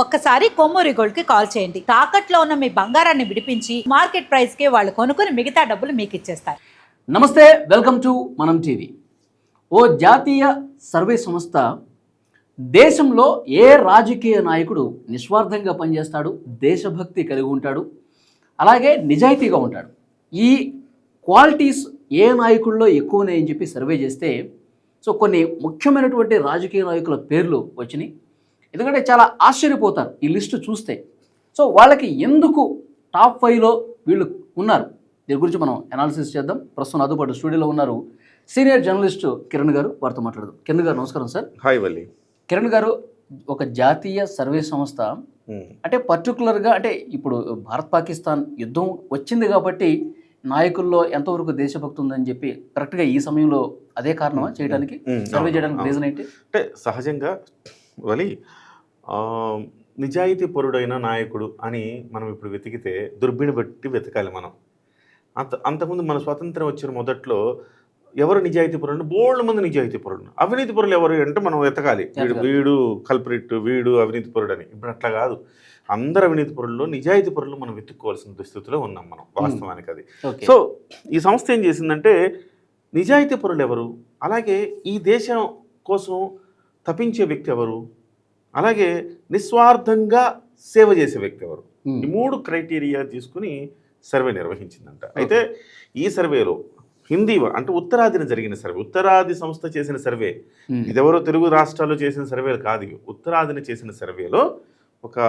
ఒక్కసారి కొమ్మూరి గోల్డ్ కి కాల్ చేయండి. తాకట్లో ఉన్న మీ బంగారాన్ని విడిపించి మార్కెట్ ప్రైస్ కి వాళ్ళు కొనుక్కుని మిగతా డబ్బులు మీకు ఇచ్చేస్తారు. నమస్తే, వెల్కమ్ టు మనం టీవీ. ఓ జాతీయ సర్వే సంస్థ దేశంలో ఏ రాజకీయ నాయకుడు నిస్వార్థంగా పనిచేస్తాడు, దేశభక్తి కలిగి ఉంటాడు, అలాగే నిజాయితీగా ఉంటాడు, ఈ క్వాలిటీస్ ఏ నాయకుల్లో ఎక్కువ ఉన్నాయని చెప్పి సర్వే చేస్తే కొన్ని ముఖ్యమైనటువంటి రాజకీయ నాయకుల పేర్లు వచ్చినాయి. ఎందుకంటే చాలా ఆశ్చర్యపోతారు ఈ లిస్టు చూస్తే. వాళ్ళకి ఎందుకు టాప్ 5లో వీళ్ళు ఉన్నారు, దీని గురించి మనం అనాలిసిస్ చేద్దాం. ప్రస్తుతం నాతో పాటు స్టూడియోలో ఉన్నారు సీనియర్ జర్నలిస్టు కిరణ్ గారు. వారితో మాట్లాడదాం. కిరణ్ గారు నమస్కారం సార్. హాయ్ వల్లి. కిరణ్ గారు, ఒక జాతీయ సర్వే సంస్థ అంటే పర్టికులర్గా అంటే ఇప్పుడు భారత్ పాకిస్తాన్ యుద్ధం వచ్చింది కాబట్టి నాయకుల్లో ఎంతవరకు దేశభక్తి ఉందని చెప్పి కరెక్ట్గా ఈ సమయంలో అదే కారణమా చేయడానికి, సర్వే చేయడానికి రీజన్ ఏంటి? అంటే సహజంగా వలి నిజాయితీ పరుడైన నాయకుడు అని మనం ఇప్పుడు వెతికితే దుర్బిణి బట్టి వెతకాలి మనం. అంతకుముందు మన స్వాతంత్రం వచ్చిన మొదట్లో ఎవరు నిజాయితీ పరుడు, బోల్డ్ మంది నిజాయితీ పరుడు. అవినీతి పరులు ఎవరు అంటే మనం వెతకాలి, వీడు కల్పరిట్, వీడు అవినీతి పరుడు అని. ఇప్పుడు అట్లా కాదు, అందరు అవినీతి పరుల్లో నిజాయితీ పరులు మనం వెతుక్కోవాల్సిన దుస్థితిలో ఉన్నాం మనం వాస్తవానికి. అది సో ఈ సంస్థ ఏం చేసిందంటే నిజాయితీ పరులు ఎవరు, అలాగే ఈ దేశం కోసం తపించే వ్యక్తి ఎవరు, అలాగే నిస్వార్థంగా సేవ చేసే వ్యక్తి ఎవరు, ఈ 3 క్రైటీరియా తీసుకుని సర్వే నిర్వహించిందంట. అయితే ఈ సర్వేలో హిందీ అంటే ఉత్తరాదిన జరిగిన సర్వే, ఉత్తరాది సంస్థ చేసిన సర్వే, ఇదెవరో తెలుగు రాష్ట్రాల్లో చేసిన సర్వేలు కాదు, ఉత్తరాదిన చేసిన సర్వేలో ఒక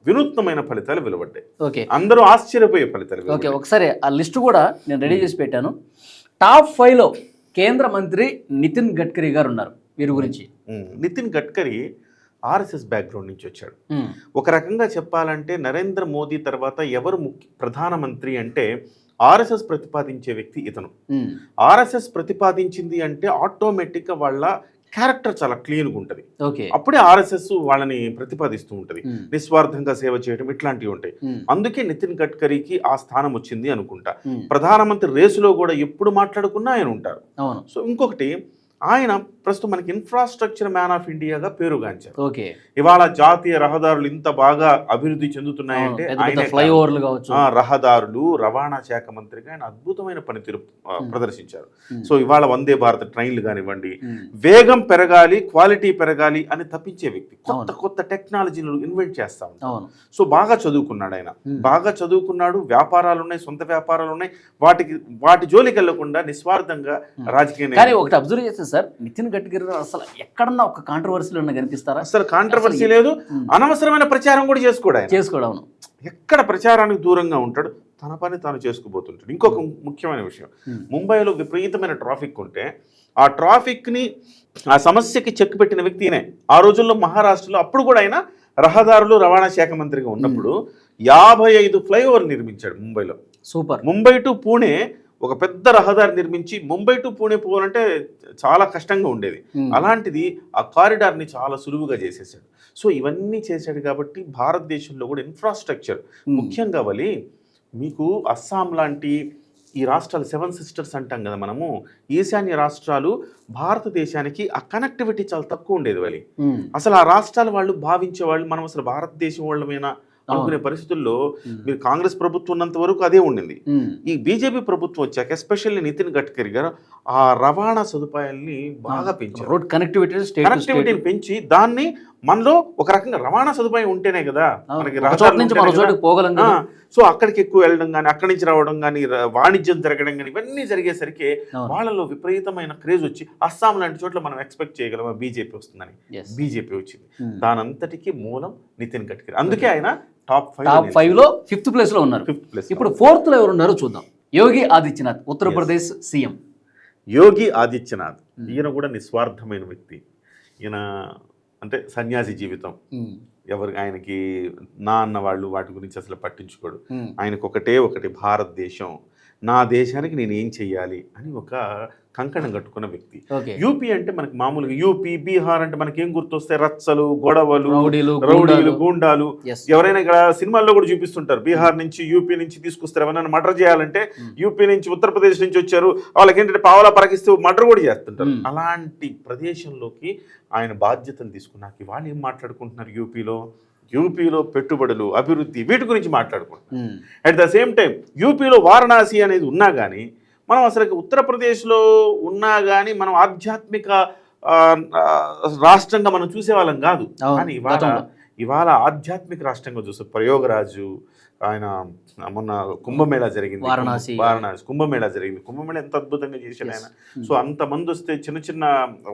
వినూత్నమైన ఫలితాలు వెలువడ్డాయి. అందరూ ఆశ్చర్యపోయే ఫలితాలు. ఓకే, ఒకసారి ఆ లిస్టు కూడా నేను రెడీ చేసి పెట్టాను. టాప్ 5లో కేంద్ర మంత్రి నితిన్ గడ్కరీ గారు ఉన్నారు. వీరి గురించి నితిన్ గడ్కరీ ఆర్ఎస్ఎస్ బ్యాక్గ్రౌండ్ నుంచి వచ్చాడు. ఒక రకంగా చెప్పాలంటే నరేంద్ర మోదీ తర్వాత ఎవరు ప్రధానమంత్రి అంటే ఆర్ఎస్ఎస్ ప్రతిపాదించే వ్యక్తి ఇతను. ఆర్ఎస్ఎస్ ప్రతిపాదించింది అంటే ఆటోమేటిక్గా వాళ్ళ క్యారెక్టర్ చాలా క్లీన్గా ఉంటుంది. అప్పుడే ఆర్ఎస్ఎస్ వాళ్ళని ప్రతిపాదిస్తూ ఉంటుంది, నిస్వార్థంగా సేవ చేయడం ఇట్లాంటివి ఉంటాయి. అందుకే నితిన్ గడ్కరీకి ఆ స్థానం వచ్చింది అనుకుంటా. ప్రధానమంత్రి రేసులో కూడా ఎప్పుడు మాట్లాడుకున్నా ఆయన ఉంటారు. సో ఇంకొకటి, ఆయన ప్రస్తుతం మనకి ఇన్ఫ్రాస్ట్రక్చర్ మ్యాన్ ఆఫ్ ఇండియాగా పేరుగాంచారు. ఇవాళ జాతీయ రహదారులు ఇంత బాగా అభివృద్ధి చెందుతున్నాయంటే రహదారులు రవాణా శాఖ మంత్రిగా ఆయన అద్భుతమైన పనితీరు ప్రదర్శించారు. సో ఇవాళ వందే భారత్ ట్రైన్లు కానివ్వండి, వేగం పెరగాలి, క్వాలిటీ పెరగాలి అని తప్పించే వ్యక్తి. కొత్త కొత్త టెక్నాలజీలు ఇన్వెంట్ చేస్తా ఉంటారు. సో బాగా చదువుకున్నాడు ఆయన, బాగా చదువుకున్నాడు, వ్యాపారాలు ఉన్నాయి, సొంత వ్యాపారాలు ఉన్నాయి, వాటి జోలికి వెళ్లకుండా నిస్వార్థంగా రాజకీయ. ఒకటి అబ్జర్వ్ చేస్తే సార్, నితిన్ గడ్కరీ అసలు ఎక్కడన్నా ఒక కాంట్రవర్సీలో కనిపిస్తారా? అసలు కాంట్రవర్సీ లేదు, అనవసరమైన ప్రచారం కూడా చేసుకోవడం. ఎక్కడ ప్రచారానికి దూరంగా ఉంటాడు, తన పని తాను చేసుకుపోతుంటాడు. ఇంకొక ముఖ్యమైన విషయం, ముంబైలో విపరీతమైన ట్రాఫిక్ ఉంటే ఆ ట్రాఫిక్ని, ఆ సమస్యకి చెక్ పెట్టిన వ్యక్తినే. ఆ రోజుల్లో మహారాష్ట్రలో అప్పుడు కూడా ఆయన రహదారులు రవాణా శాఖ మంత్రిగా ఉన్నప్పుడు 55 ఫ్లైఓవర్ నిర్మించాడు ముంబైలో. సూపర్. ముంబై టు పూణే ఒక పెద్ద రహదారి నిర్మించి ముంబై టు పూణే పోవాలంటే చాలా కష్టంగా ఉండేది. అలాంటిది ఆ కారిడార్ని చాలా సులువుగా చేసేసాడు. సో ఇవన్నీ చేశాడు కాబట్టి భారతదేశంలో కూడా ఇన్ఫ్రాస్ట్రక్చర్ ముఖ్యంగా వలి, మీకు అస్సాం లాంటి ఈ రాష్ట్రాలు 7 సిస్టర్స్ అంటాం కదా మనము, ఈశాన్య రాష్ట్రాలు భారతదేశానికి ఆ కనెక్టివిటీ చాలా తక్కువ ఉండేది వలి. అసలు ఆ రాష్ట్రాల వాళ్ళు భావించేవాళ్ళు మనం అసలు భారతదేశం వాళ్ళమైనా అనుకునే పరిస్థితుల్లో మీరు కాంగ్రెస్ ప్రభుత్వం ఉన్నంత వరకు అదే ఉండింది. ఈ బీజేపీ ప్రభుత్వం వచ్చాక ఎస్పెషల్లీ నితిన్ గడ్కరీ గారు ఆ రవాణా సదుపాయాల్ని బాగా పెంచారు. రోడ్ కనెక్టివిటీని పెంచి దాన్ని మనలో ఒక రకంగా రవాణా సదుపాయం ఉంటేనే కదా మనకి పోగలం. సో అక్కడికి ఎక్కువ వెళ్ళడం కానీ, అక్కడి నుంచి రావడం కానీ, వాణిజ్యం జరగడం కానీ, ఇవన్నీ జరిగేసరికి వాళ్ళలో విపరీతమైన క్రేజ్ వచ్చి అస్సాం లాంటి చోట్ల మనం ఎక్స్పెక్ట్ చేయగలమా బీజేపీ వస్తుందని. బీజేపీ వచ్చింది. దానంతటికీ మూలం నితిన్ గడ్కరీ. అందుకే ఆయన టాప్ 5లో 5th ప్లేస్లో ఉన్నారు. ఇప్పుడు 4th ఎవరు ఉన్నారో చూద్దాం. యోగి ఆదిత్యనాథ్, ఉత్తరప్రదేశ్ సీఎం. యోగి ఆదిత్యనాథ్ ఈయన కూడా నిస్వార్థమైన వ్యక్తి. ఈయన అంటే సన్యాసి జీవితం. ఎవరు ఆయనకి నా అన్న వాళ్ళు వాటి గురించి అసలు పట్టించుకోడు. ఆయనకు ఒకటి భారతదేశం, నా దేశానికి నేను ఏం చెయ్యాలి అని ఒక కంకణం కట్టుకున్న వ్యక్తి. యూపీ అంటే మనకి మామూలుగా యూపీ, బీహార్ అంటే మనకి ఏం గుర్తొస్తాయి? రచ్చలు, గొడవలు, రౌడీలు, గూండాలు. ఎవరైనా ఇక్కడ సినిమాల్లో కూడా చూపిస్తుంటారు, బీహార్ నుంచి యూపీ నుంచి తీసుకొస్తారు, ఎవరైనా మర్డర్ చేయాలంటే యూపీ నుంచి ఉత్తరప్రదేశ్ నుంచి వచ్చారు, వాళ్ళకి ఏంటంటే పావలా పరకిస్తే మర్డర్ కూడా చేస్తుంటారు. అలాంటి ప్రదేశంలోకి ఆయన బాధ్యతలు తీసుకున్నాక వాళ్ళు ఏం మాట్లాడుకుంటున్నారు యూపీలో? యూపీలో పెట్టుబడులు, అభివృద్ధి, వీటి గురించి మాట్లాడుకుంటాం. అట్ ద సేమ్ టైం యూపీలో వారణాసి అనేది ఉన్నా కానీ మనం అసలు ఉత్తరప్రదేశ్లో ఉన్నా కానీ మనం ఆధ్యాత్మిక రాష్ట్రంగా మనం చూసేవాళ్ళం కాదు. కానీ ఇవాళ ఆధ్యాత్మిక రాష్ట్రంగా చూస్తాం. ప్రయోగరాజు, ఆయన మొన్న కుంభమేళా జరిగింది, వారణాసి కుంభమేళా జరిగింది. కుంభమేళా ఎంత అద్భుతంగా చేశాడు ఆయన. సో అంతమంది వస్తే చిన్న చిన్న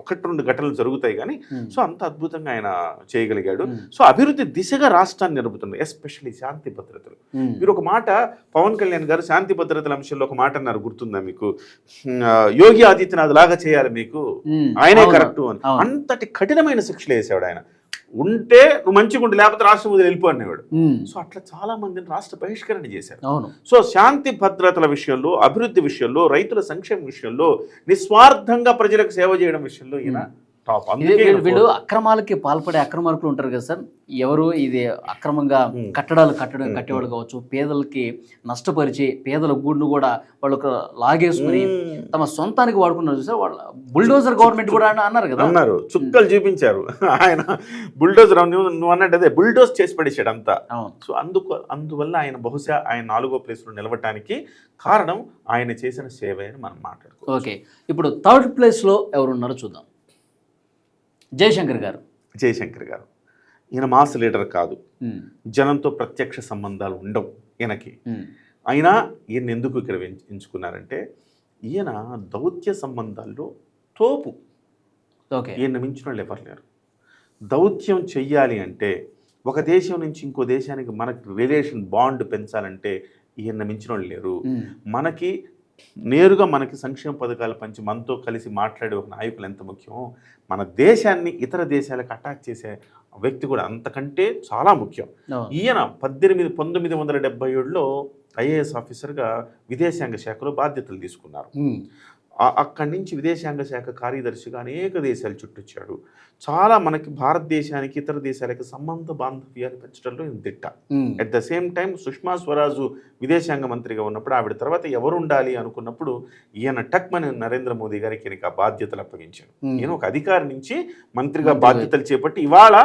1-2 ఘటనలు జరుగుతాయి కానీ సో అంత అద్భుతంగా ఆయన చేయగలిగాడు. సో అభివృద్ధి దిశగా రాష్ట్రాన్ని నిలుపుతుంది, ఎస్పెషల్లీ శాంతి భద్రతలు. మీరు ఒక మాట, పవన్ కళ్యాణ్ గారు శాంతి భద్రతల అంశంలో ఒక మాట అన్నారు, గుర్తుందా మీకు? యోగి ఆదిత్యనాథ్ లాగా చేయాలి మీకు, ఆయనే కరెక్ట్ అని. అంతటి కఠినమైన శిక్షలు వేసాడు ఆయన. ఉంటే నువ్వు మంచిగా ఉంటే, లేకపోతే రాష్ట్రం వదిలి వెళ్ళిపో అనేవాడు. సో అట్లా చాలా మందిని రాష్ట్ర బహిష్కరణ చేశారు. సో శాంతి భద్రతల విషయంలో, అభివృద్ధి విషయంలో, రైతుల సంక్షేమ విషయంలో, నిస్వార్థంగా ప్రజలకు సేవ చేయడం విషయంలో ఈయన టాప్. వీళ్ళు అక్రమాలకి పాల్పడే అక్రమార్కులు ఉంటారు కదా సార్, ఎవరు ఇది అక్రమంగా కట్టడాలు కట్టేవాళ్ళు కావచ్చు, పేదలకి నష్టపరిచి పేదల గూడును కూడా వాళ్ళకు లాగేసుకుని తమ సొంతానికి వాడుకున్నారు సార్. వాళ్ళ బుల్డోజర్ గవర్నమెంట్ కూడా అన్నారు కదా, అన్నారు, చుక్కలు చూపించారు. ఆయన బుల్డోజర్, నువ్వు అన్నట్టు అదే బుల్డోజ్ చేసి పడేసాడు అంతా. సో అందువల్ల ఆయన బహుశా ఆయన 4వ ప్లేస్లో నిలవటానికి కారణం ఆయన చేసిన సేవ అని మనం మాట్లాడుకోవచ్చు. ఓకే, ఇప్పుడు 3rd ప్లేస్లో ఎవరున్నారో చూద్దాం. జయశంకర్ గారు. ఈయన మాస్ లీడర్ కాదు, జనంతో ప్రత్యక్ష సంబంధాలు ఉండవు ఈయనకి. అయినా ఈయన ఎందుకు ఇక్కడ ఎంచుకున్నారంటే ఈయన దౌత్య సంబంధాల్లో తోపు. ఈయన మించిన వాళ్ళు ఎవరు లేరు. దౌత్యం చెయ్యాలి అంటే, ఒక దేశం నుంచి ఇంకో దేశానికి మనకి రిలేషన్ బాండ్ పెంచాలంటే ఈయన మించిన వాళ్ళు లేరు. మనకి నేరుగా మనకి సంక్షేమ పథకాలు పంచి మనతో కలిసి మాట్లాడే ఒక నాయకులు ఎంత ముఖ్యమో, మన దేశాన్ని ఇతర దేశాలకు అటాక్ చేసే వ్యక్తి కూడా అంతకంటే చాలా ముఖ్యం. ఈయన 1977లో ఐఏఎస్ ఆఫీసర్గా విదేశాంగ శాఖలో బాధ్యతలు తీసుకున్నారు. అక్కడి నుంచి విదేశాంగ శాఖ కార్యదర్శిగా అనేక దేశాలు చుట్టొచ్చాడు. చాలా మనకి భారతదేశానికి ఇతర దేశాలకి సంబంధ బాంధవ్యాలు పెంచడంలో ఈయన దిట్ట. At the same time Sushma Swaraj విదేశాంగ మంత్రిగా ఉన్నప్పుడు ఆవిడ తర్వాత ఎవరు ఉండాలి అనుకున్నప్పుడు ఈయన టక్మని నరేంద్ర మోదీ గారికి ఈయనకి ఆ బాధ్యతలు అప్పగించారు. ఈయన ఒక అధికారి నుంచి మంత్రిగా బాధ్యతలు చేపట్టి ఇవాళ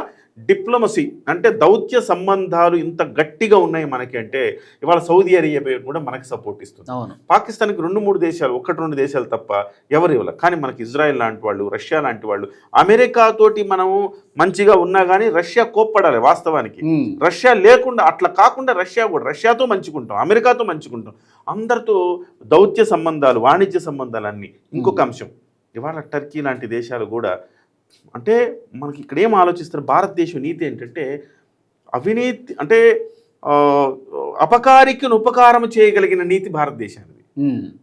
డిప్లొమసీ అంటే దౌత్య సంబంధాలు ఇంత గట్టిగా ఉన్నాయి మనకి అంటే ఇవాళ సౌదీ అరేబియా కూడా మనకి సపోర్ట్ ఇస్తుంది. పాకిస్తాన్కి 2-3 దేశాలు, 1-2 దేశాలు తప్ప ఎవరు ఇవ్వాలి. కానీ మనకి ఇజ్రాయెల్ లాంటి వాళ్ళు, రష్యా లాంటి వాళ్ళు, అమెరికాతోటి మనము మంచిగా ఉన్నా కానీ రష్యా కోప్పడాలి వాస్తవానికి. రష్యా లేకుండా అట్లా కాకుండా రష్యా కూడా, రష్యాతో మంచుకుంటాం, అమెరికాతో మంచుకుంటాం, అందరితో దౌత్య సంబంధాలు, వాణిజ్య సంబంధాలు అన్నీ. ఇంకొక అంశం, ఇవాళ టర్కీ లాంటి దేశాలు కూడా అంటే మనకి ఇక్కడ ఏం ఆలోచిస్తారు, భారతదేశం నీతి ఏంటంటే అవినీతి అంటే అపకారికి ఉపకారం చేయగలిగిన నీతి భారతదేశానికి.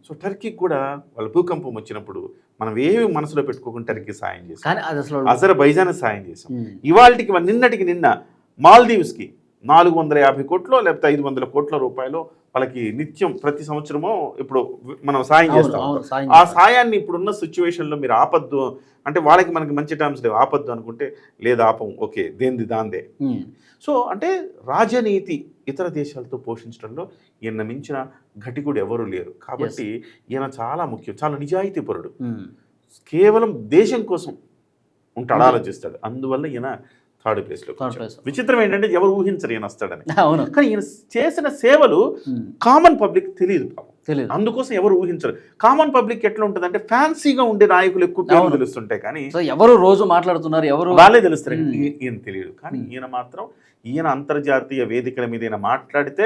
సో టర్కీకి కూడా వాళ్ళ భూకంపం వచ్చినప్పుడు మనం ఏమి మనసులో పెట్టుకోకుండా టర్కీ సాయం చేసాం, అజర్బైజాన్ సాయం చేసాం. ఇవాళకి నిన్నటికి నిన్న మాల్దీవ్స్కి 450 కోట్లు లేకపోతే 500 కోట్ల రూపాయలు వాళ్ళకి నిత్యం ప్రతి సంవత్సరము ఇప్పుడు మనం సాయం చేస్తాం. ఆ సాయాన్ని ఇప్పుడున్న సిచ్యువేషన్లో మీరు ఆపద్దు అంటే వాళ్ళకి మనకి మంచి టర్మ్స్ లేవు, ఆపద్దు అనుకుంటే లేదు ఆపం, ఓకే దేంది దాందే. సో అంటే రాజనీతి ఇతర దేశాలతో పోషించడంలో ఈయన మించిన ఘటికుడు ఎవరు లేరు. కాబట్టి ఈయన చాలా ముఖ్యం, చాలా నిజాయితీపరుడు, కేవలం దేశం కోసం ఉంటాడు, ఆలోచిస్తాడు. అందువల్ల ఈయన 3rd ప్లేస్లో. విచిత్రం ఏంటంటే ఎవరు ఊహించరు ఈయన వస్తాడని. కానీ ఈయన చేసిన సేవలు కామన్ పబ్లిక్ తెలియదు, అందుకోసం ఎవరు ఊహించరు. కామన్ పబ్లిక్ ఎట్లా ఉంటుంది అంటే ఫ్యాన్సీగా ఉండే నాయకులు ఎక్కువ పేర్లు తెలుస్తుంటాయి కానీ ఎవరు రోజు మాట్లాడుతున్నారు ఎవరు వాళ్ళే తెలుస్తారు, ఈయన తెలియదు. కానీ ఈయన మాత్రం ఈయన అంతర్జాతీయ వేదికల మీద ఈయన మాట్లాడితే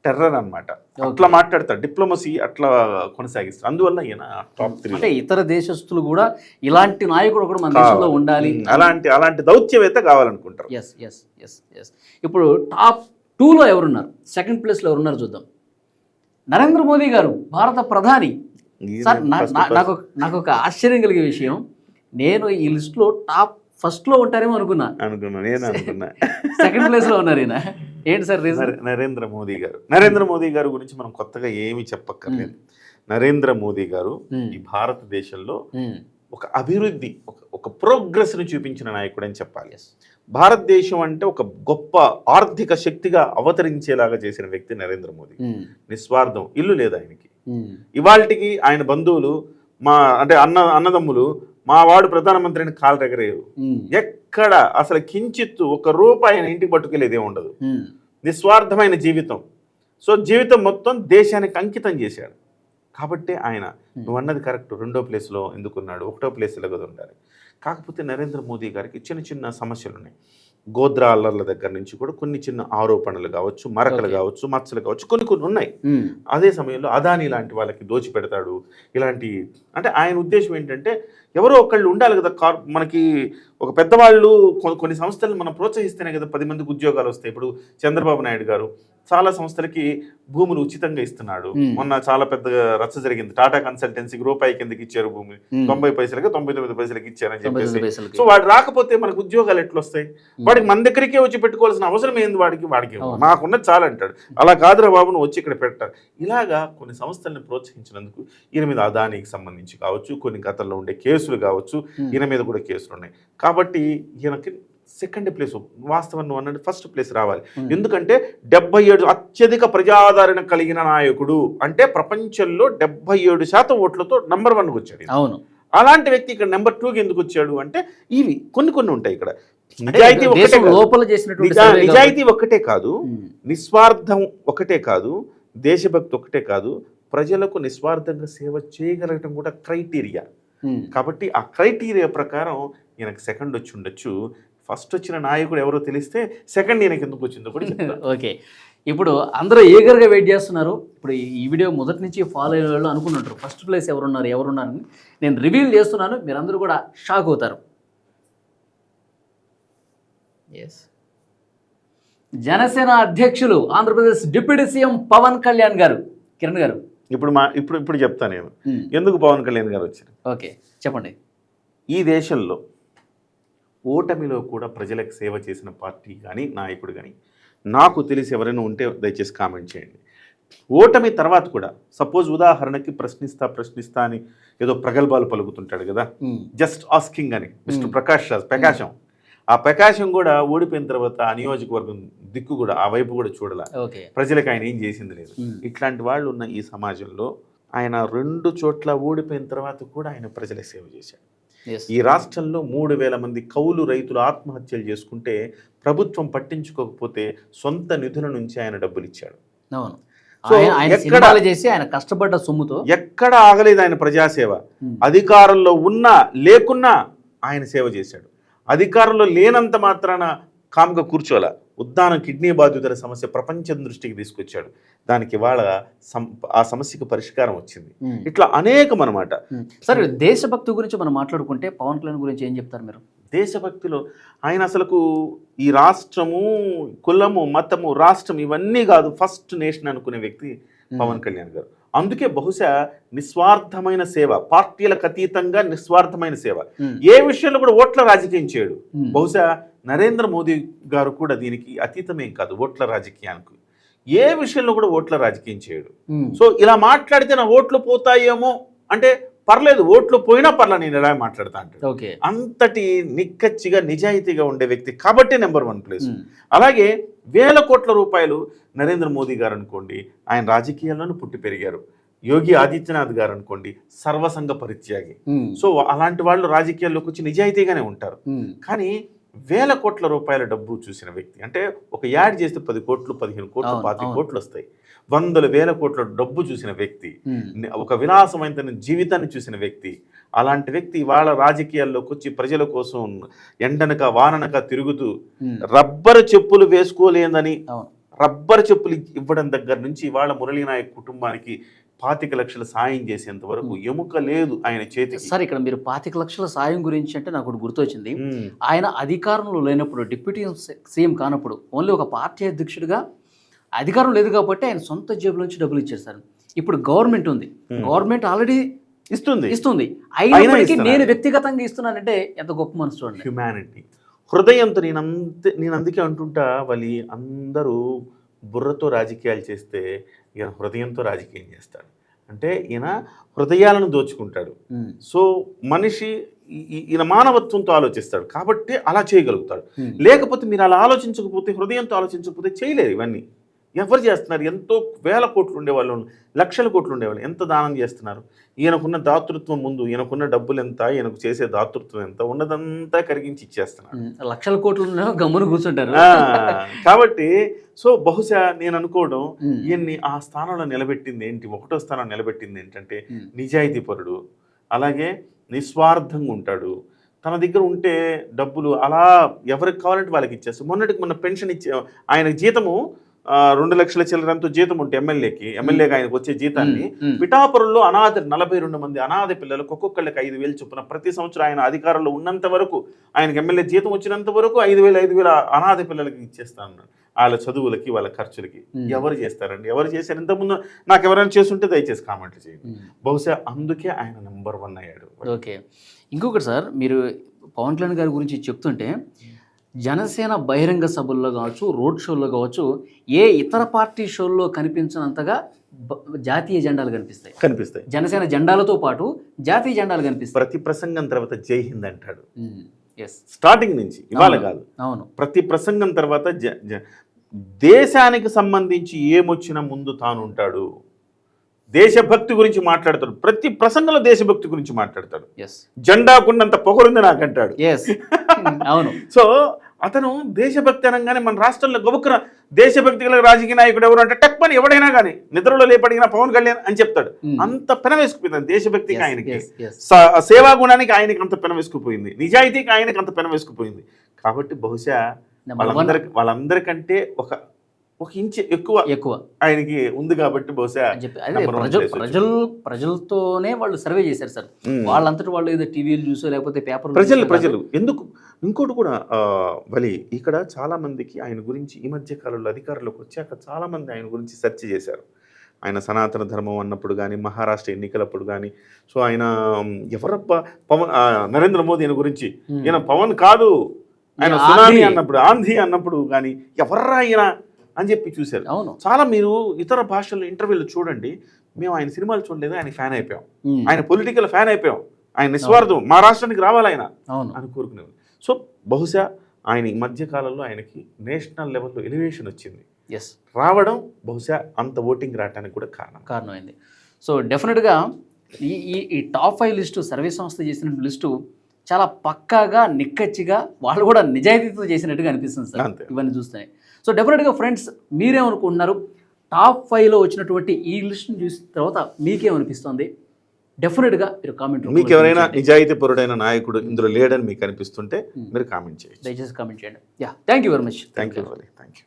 టెర్రర్ అనమాట, అట్లా మాట్లాడతారు, డిప్లొమసీ అట్లా కొనసాగిస్తారు. అందువల్ల ఈయన టాప్ 3. అంటే ఇతర దేశస్తులు కూడా ఇలాంటి నాయకుడు కూడా మన దేశంలో ఉండాలి, అలాంటి దౌత్యవేత్త కావాలనుకుంటారు. ఇప్పుడు టాప్ 2లో ఎవరున్నారు, 2nd ప్లేస్లో ఎవరున్నారు చూద్దాం. నరేంద్ర మోదీ గారు, భారత ప్రధాని. సార్ నాకు ఒక ఆశ్చర్యం కలిగే విషయం, నేను ఈ లిస్టులో టాప్ 1లో ఉంటారేమో అనుకున్నా. 2nd ప్లేస్లో ఉన్నారు ఈయన. ఏంటి సార్ రీజన్? నరేంద్ర మోదీ గారు గురించి మనం కొత్తగా ఏమీ చెప్పక్కర్లేదు. నరేంద్ర మోదీ గారు ఈ భారతదేశంలో ఒక అభివృద్ధి, ఒక ప్రోగ్రెస్ను చూపించిన నాయకుడు అని చెప్పాలి. భారతదేశం అంటే ఒక గొప్ప ఆర్థిక శక్తిగా అవతరించేలాగా చేసిన వ్యక్తి నరేంద్ర మోదీ. నిస్వార్థం, ఇల్లు లేదు ఆయనకి. ఇవాళకి ఆయన బంధువులు అంటే అన్నదమ్ములు మా వాడు ప్రధానమంత్రిని కాలు దగ్గరేరు. ఎక్కడ అసలు కించిత్తు ఒక రూపాయి ఆయన ఇంటికి పట్టుకెళ్ళేదే ఉండదు. నిస్వార్థమైన జీవితం. సో జీవితం మొత్తం దేశానికి అంకితం చేశాడు. కాబట్టి ఆయన నువ్వు అన్నది కరెక్ట్. 2వ ప్లేస్లో ఎందుకున్నాడు, 1వ ప్లేస్లో కదా ఉండాలి. కాకపోతే నరేంద్ర మోదీ గారికి చిన్న చిన్న సమస్యలు ఉన్నాయి. గోద్రా అల్లర్ల దగ్గర నుంచి కూడా కొన్ని చిన్న ఆరోపణలు కావచ్చు, మరకలు కావచ్చు, మచ్చలు కావచ్చు, కొన్ని కొన్ని ఉన్నాయి. అదే సమయంలో అదానీ లాంటి వాళ్ళకి దోచిపెడతాడు. ఇలాంటి అంటే ఆయన ఉద్దేశం ఏంటంటే ఎవరో ఒకళ్ళు ఉండాలి కదా. మనకి ఒక పెద్దవాళ్ళు కొన్ని సంస్థలను మనం ప్రోత్సహిస్తేనే కదా 10 మందికి ఉద్యోగాలు వస్తాయి. ఇప్పుడు చంద్రబాబు నాయుడు గారు చాలా సంస్థలకి భూములు ఉచితంగా ఇస్తున్నాడు. మొన్న చాలా పెద్దగా రచ్చ జరిగింది. టాటా కన్సల్టెన్సీకి రూపాయి కిందకి ఇచ్చారు భూమి, 90 పైసలకి 99 పైసలకి ఇచ్చారని చెప్పేసి. సో వాడు రాకపోతే మనకు ఉద్యోగాలు ఎట్లా వస్తాయి? వాడికి మన దగ్గరికే వచ్చి పెట్టుకోవాల్సిన అవసరం ఏంది? వాడికి మాకున్నది చాలా అంటాడు. అలా కాదురా బాబు నువ్వు వచ్చి ఇక్కడ పెట్టారు. ఇలాగా కొన్ని సంస్థలను ప్రోత్సహించినందుకు ఈయన మీద అదానికి సంబంధించి కావచ్చు, కొన్ని గతంలో ఉండే కేసులు కావచ్చు, ఈయన మీద కూడా కేసులు ఉన్నాయి. కాబట్టి ఈయనకి 2nd ప్లేస్ వాస్తవం నువ్వు అన్నట్టు 1st ప్లేస్ రావాలి. ఎందుకంటే 77 అత్యధిక ప్రజాదరణ కలిగిన నాయకుడు అంటే ప్రపంచంలో 77% ఓట్లతో నంబర్ 1కి వచ్చాడు. అవును. అలాంటి వ్యక్తి ఇక్కడ నెంబర్ 2కి ఎందుకు వచ్చాడు అంటే ఇవి కొన్ని ఉంటాయి. ఇక్కడ నిజాయితీ ఒక్కటే కాదు, నిస్వార్థం ఒకటే కాదు, దేశభక్తి ఒకటే కాదు, ప్రజలకు నిస్వార్థంగా సేవ చేయగలగటం కూడా క్రైటీరియా. కాబట్టి ఆ క్రైటీరియా ప్రకారం ఈయనకు 2nd వచ్చి ఉండొచ్చు. 1st వచ్చిన నాయకుడు ఎవరో తెలిస్తే 2nd ఈయనకి ఎందుకు వచ్చిందో కూడా చెప్తాను. ఓకే, ఇప్పుడు అందరూ ఈగర్గా వెయిట్ చేస్తున్నారు. ఇప్పుడు ఈ వీడియో మొదటి నుంచి ఫాలో అయ్యే వాళ్ళు అనుకుంటుంటారు 1st ప్లేస్ ఎవరున్నారని. నేను రివీల్ చేస్తున్నాను, మీరందరూ కూడా షాక్ అవుతారు. జనసేన అధ్యక్షులు ఆంధ్రప్రదేశ్ డిప్యూటీ సీఎం పవన్ కళ్యాణ్ గారు. కిరణ్ గారు ఇప్పుడు చెప్తాను నేను ఎందుకు పవన్ కళ్యాణ్ గారు వచ్చారు. ఓకే చెప్పండి. ఈ దేశంలో ఓటమిలో కూడా ప్రజలకు సేవ చేసిన పార్టీ కానీ నాయకుడు కానీ నాకు తెలిసి ఎవరైనా ఉంటే దయచేసి కామెంట్ చేయండి. ఓటమి తర్వాత కూడా సపోజ్ ఉదాహరణకి ప్రశ్నిస్తా అని ఏదో ప్రగల్భాలు పలుకుతుంటాడు కదా, జస్ట్ ఆస్కింగ్ అని మిస్టర్ ప్రకాశం. ఆ ప్రకాశం కూడా ఓడిపోయిన తర్వాత ఆ నియోజకవర్గం దిక్కు కూడా ఆ వైపు కూడా చూడాల, ప్రజలకు ఆయన ఏం చేసింది లేదు. ఇట్లాంటి వాళ్ళు ఉన్న ఈ సమాజంలో ఆయన 2 చోట్ల ఓడిపోయిన తర్వాత కూడా ఆయన ప్రజలకు సేవ చేశాడు. ఈ రాష్ట్రంలో 3,000 మంది కౌలు రైతులు ఆత్మహత్యలు చేసుకుంటే ప్రభుత్వం పట్టించుకోకపోతే సొంత నిధుల నుంచి ఆయన డబ్బులు ఇచ్చాడు. ఆయన కష్టపడ్డ సొమ్ముతో ఎక్కడ ఆగలేదు ఆయన ప్రజాసేవ. అధికారంలో ఉన్నా లేకున్నా ఆయన సేవ చేశాడు. అధికారంలో లేనంత మాత్రాన కామ్గా కూర్చోలా. ఉద్దానం కిడ్నీ బాధితుల సమస్య ప్రపంచం దృష్టికి తీసుకొచ్చాడు. దానికి వాళ్ళ ఆ సమస్యకు పరిష్కారం వచ్చింది. ఇట్లా అనేకం అనమాట. సరే, దేశభక్తి గురించి మనం మాట్లాడుకుంటే పవన్ కళ్యాణ్ గురించి ఏం చెప్తారు మీరు? దేశభక్తిలో ఆయన అసలుకు ఈ రాష్ట్రము, కులము, మతము, రాష్ట్రం ఇవన్నీ కాదు, ఫస్ట్ నేషన్ అనుకునే వ్యక్తి పవన్ కళ్యాణ్ గారు. అందుకే బహుశా నిస్వార్థమైన సేవ, పార్టీలకు అతీతంగా నిస్వార్థమైన సేవ, ఏ విషయంలో కూడా ఓట్ల రాజకీయం చేయడు. బహుశా నరేంద్ర మోదీ గారు కూడా దీనికి అతీతమేం కాదు, ఓట్ల రాజకీయానికి ఏ విషయంలో కూడా ఓట్ల రాజకీయం చేయడు. సో ఇలా మాట్లాడితే నా ఓట్లు పోతాయేమో అంటే పర్లేదు, ఓట్లు పోయినా పర్లే, నేను ఎలా మాట్లాడతా అంటాడు. అంతటి నిక్కచ్చిగా నిజాయితీగా ఉండే వ్యక్తి కాబట్టి నెంబర్ 1 ప్లేస్. అలాగే వేల కోట్ల రూపాయలు నరేంద్ర మోదీ గారు అనుకోండి, ఆయన రాజకీయాల్లోనూ పుట్టి పెరిగారు. యోగి ఆదిత్యనాథ్ గారు అనుకోండి, సర్వసంగ పరిత్యాగి. సో అలాంటి వాళ్ళు రాజకీయాల్లోకి వచ్చి నిజాయితీగానే ఉంటారు. కానీ వేల కోట్ల రూపాయల డబ్బు చూసిన వ్యక్తి అంటే ఒక యాడ్ చేస్తే 10 కోట్లు, 15 కోట్లు, 25 కోట్లు వస్తాయి. 100,000 కోట్ల డబ్బు చూసిన వ్యక్తి, ఒక విలాసమైన జీవితాన్ని చూసిన వ్యక్తి, అలాంటి వ్యక్తి వాళ్ళ రాజకీయాల్లోకి వచ్చి ప్రజల కోసం ఎండనక వాననక తిరుగుతూ రబ్బరు చెప్పులు వేసుకోలేదని రబ్బరు చెప్పులు ఇవ్వడం దగ్గర నుంచి వాళ్ళ మురళీనాయక్ కుటుంబానికి 25 లక్షల సాయం చేసేంత వరకు ఎముక లేదు ఆయన చేతికి. సార్, ఇక్కడ మీరు 25 లక్షల సాయం గురించి అంటే నాకు గుర్తొచ్చింది. ఆయన అధికారంలో లేనప్పుడు, డిప్యూటీ సీఎం కానప్పుడు, ఓన్లీ ఒక పార్టీ అధ్యక్షుడిగా అధికారం లేదు కాబట్టి ఆయన సొంత జేబుల నుంచి డబ్బులు ఇచ్చారు సార్. ఇప్పుడు గవర్నమెంట్ ఉంది, గవర్నమెంట్ ఆల్రెడీ ఇస్తుంది, అయినప్పటికీ నేను వ్యక్తిగతంగా ఇస్తున్నానంటే ఎంత గొప్ప మనసు చూడండి. హ్యుమానిటీ, హృదయంతో. నేను అందుకే అంటుంటా, వాళ్ళు అందరూ బుర్రతో రాజకీయాలు చేస్తే ఈయన హృదయంతో రాజకీయం చేస్తాడు. అంటే ఈయన హృదయాలను దోచుకుంటాడు. సో మనిషి ఈయన మానవత్వంతో ఆలోచిస్తాడు కాబట్టి అలా చేయగలుగుతాడు. లేకపోతే మీరు అలా ఆలోచించకపోతే, హృదయంతో ఆలోచించకపోతే చేయలేరు ఇవన్నీ. ఎవరు చేస్తున్నారు? ఎంతో వేల కోట్లు ఉండేవాళ్ళు, లక్షల కోట్లు ఉండేవాళ్ళు ఎంత దానం చేస్తున్నారు? ఈయనకున్న దాతృత్వం ముందు ఈయనకున్న డబ్బులు ఎంత, ఈయనకు చేసే దాతృత్వం ఎంత, ఉన్నదంతా కరిగించి ఇచ్చేస్తున్నారు. లక్షల కోట్లు గమ్మున కూర్చుంటారు. కాబట్టి సో బహుశా నేను అనుకోవడం ఈయన్ని ఆ స్థానంలో నిలబెట్టింది ఏంటి, ఒకటో స్థానం నిలబెట్టింది ఏంటంటే నిజాయితీపరుడు, అలాగే నిస్వార్థంగా ఉంటాడు. తన దగ్గర ఉంటే డబ్బులు అలా ఎవరికి కావాలంటే వాళ్ళకి ఇచ్చేస్తాడు. మొన్నటికి మొన్న పెన్షన్ ఇచ్చే ఆయన జీతము 2 లక్షల చిల్లరంతో జీతం ఉంటే ఎమ్మెల్యేగా ఆయనకు వచ్చే జీతాన్ని పిఠాపురంలో 42 మంది అనాథ పిల్లలకు ఒక్కొక్కళ్ళకి 5,000 చొప్పున ప్రతి సంవత్సరం ఆయన అధికారంలో ఉన్నంత వరకు, ఆయనకు ఎమ్మెల్యే జీతం వచ్చినంత వరకు 5,000 అనాథ పిల్లలకి ఇచ్చేస్తాను. వాళ్ళ చదువులకి, వాళ్ళ ఖర్చులకి. ఎవరు చేస్తారండి? ఎవరు చేశారు? ఇంతకుముందు నాకు ఎవరైనా చేస్తుంటే దయచేసి కామెంట్లు చేయండి. బహుశా అందుకే ఆయన నెంబర్ 1 అయ్యాడు. ఓకే, ఇంకొకటి సార్, మీరు పవన్ కళ్యాణ్ గారి గురించి చెప్తుంటే జనసేన బహిరంగ సభల్లో కావచ్చు, రోడ్ షోల్లో కావచ్చు, ఏ ఇతర పార్టీ షోల్లో కనిపించినంతగా జాతీయ జెండాలు కనిపిస్తాయి. జనసేన జెండాలతో పాటు జాతీయ జెండాలు కనిపిస్తాయి. ప్రతి ప్రసంగం తర్వాత జై హింద్ అంటాడు. స్టార్టింగ్ నుంచి, ఇవాళ కాదు, అవును, ప్రతి ప్రసంగం తర్వాత దేశానికి సంబంధించి ఏమొచ్చినా ముందు తాను ఉంటాడు. దేశభక్తి గురించి మాట్లాడతాడు. ప్రతి ప్రసంగంలో దేశభక్తి గురించి మాట్లాడతాడు. జెండాకున్నంత పొగరుంది నాకంటాడు. అవును. సో అతను దేశభక్తి అనగానే మన రాష్ట్రంలో గొప్ప దేశభక్తి గల రాజకీయ నాయకుడు ఎవరు అంటే టక్మని ఎవడైనా కానీ నిద్రలో లేపడిగిన పవన్ కళ్యాణ్ అని చెప్తాడు. అంత పెనవేసుకుపోయింది దేశభక్తికి ఆయనకి, సేవా గుణానికి ఆయనకి అంత పెనవేసుకుపోయింది, నిజాయితీకి ఆయనకి అంత పెనవేసుకుపోయింది. కాబట్టి బహుశా వాళ్ళందరికంటే ఒక ఇంచు ఎక్కువ ఆయనకి ఉంది. కాబట్టి బహుశా ప్రజలతోనే వాళ్ళు సర్వే చేశారు సార్. వాళ్ళంతటి వాళ్ళు ఏదో టీవీలు చూసో లేకపోతే పేపర్ ప్రజలు ఎందుకు. ఇంకోటి కూడా వలి, ఇక్కడ చాలా మందికి ఆయన గురించి ఈ మధ్య కాలంలో అధికారులకు వచ్చాక చాలా మంది ఆయన గురించి సెర్చ్ చేశారు. ఆయన సనాతన ధర్మం అన్నప్పుడు కానీ, మహారాష్ట్ర ఎన్నికలప్పుడు కానీ, సో ఆయన ఎవరబ్బా పవన్, నరేంద్ర మోదీ ఆయన గురించి, ఈయన పవన్ కాదు, ఆయన సునామీ అన్నప్పుడు, ఆంధీ అన్నప్పుడు కానీ ఎవర్రా ఈయన అని చెప్పి చూశారు. అవును, చాలా మీరు ఇతర భాషల్లో ఇంటర్వ్యూలు చూడండి. మేము ఆయన సినిమాలు చూడలేదు, ఆయన ఫ్యాన్ అయిపోయాం, ఆయన పొలిటికల్ ఫ్యాన్ అయిపోయాం, ఆయన నిస్వార్థం మా రాష్ట్రానికి రావాలి ఆయన అని కోరుకునేవాళ్ళు. సో బహుశా ఆయన ఈ మధ్య కాలంలో ఆయనకి నేషనల్ లెవెల్లో ఎలివేషన్ వచ్చింది. రావడం బహుశా అంత ఓటింగ్ రావడానికి కూడా కారణమైంది. సో డెఫినెట్గా ఈ టాప్ 5 లిస్టు సర్వే సంస్థ చేసిన లిస్టు చాలా పక్కాగా, నిక్కచ్చిగా, వాళ్ళు కూడా నిజాయితీతో చేసినట్టుగా అనిపిస్తుంది సార్ ఇవన్నీ చూస్తే. సో డెఫినెట్గా ఫ్రెండ్స్, మీరేమనుకుంటున్నారు? టాప్ 5లో వచ్చినటువంటి ఈ లిస్ట్ని చూసిన తర్వాత మీకేమనిపిస్తుంది? డెఫినెట్గా మీరు కామెంట్, మీకు ఎవరైనా నిజాయితీపరుడైన నాయకుడు ఇందులో లేడని మీకు అనిపిస్తుంటే మీరు కామెంట్ చేయండి, దయచేసి కామెంట్ చేయండి. Thank you very much. Thank you.